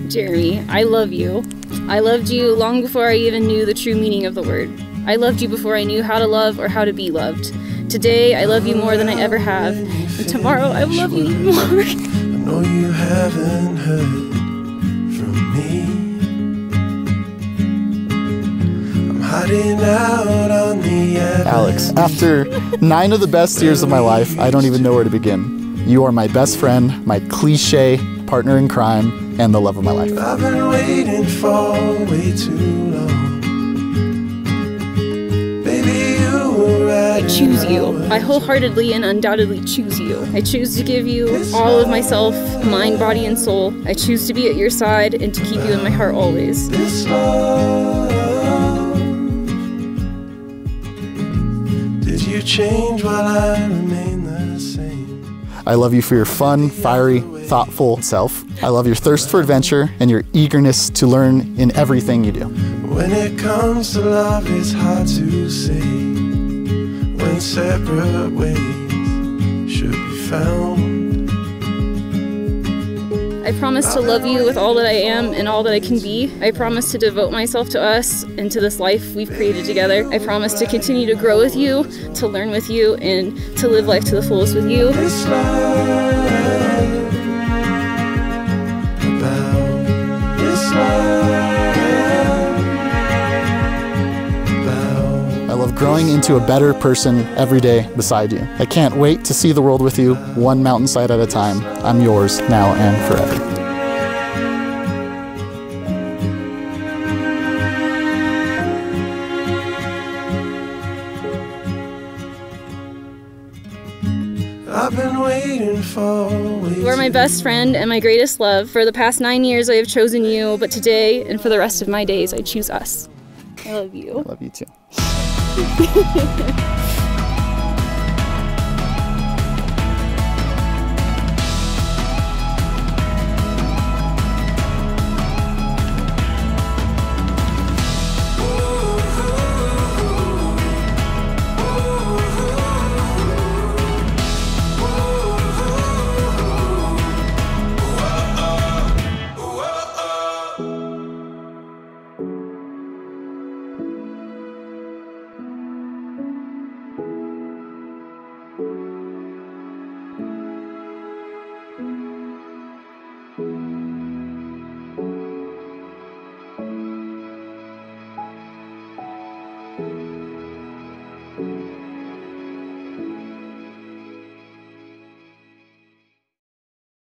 Jeremy, I love you. I loved you long before I even knew the true meaning of the word. I loved you before I knew how to love or how to be loved. Today, I love you more than I ever have. And tomorrow, I will love you even more. I know you haven't heard from me. I'm hiding out on the avenue. Alex, after 9 of the best years of my life, I don't even know where to begin. You are my best friend, my cliche partner in crime, and the love of my life. I've been waiting for way too long. Baby, you were right. I choose you. I wholeheartedly and undoubtedly choose you. I choose to give you all of myself, mind, body, and soul. I choose to be at your side and to keep you in my heart always. This love. Did you change while I remain the same? I love you for your fun, fiery, thoughtful self. I love your thirst for adventure and your eagerness to learn in everything you do. When it comes to love, it's hard to say when separate ways should be found. I promise to love you with all that I am and all that I can be. I promise to devote myself to us and to this life we've created together. I promise to continue to grow with you, to learn with you, and to live life to the fullest with you. This love, about this love, I love growing into a better person every day beside you. I can't wait to see the world with you, one mountainside at a time. I'm yours now and forever. I've been waiting for. You are my best friend and my greatest love. For the past 9 years I have chosen you, but today and for the rest of my days I choose us. I love you. I love you too.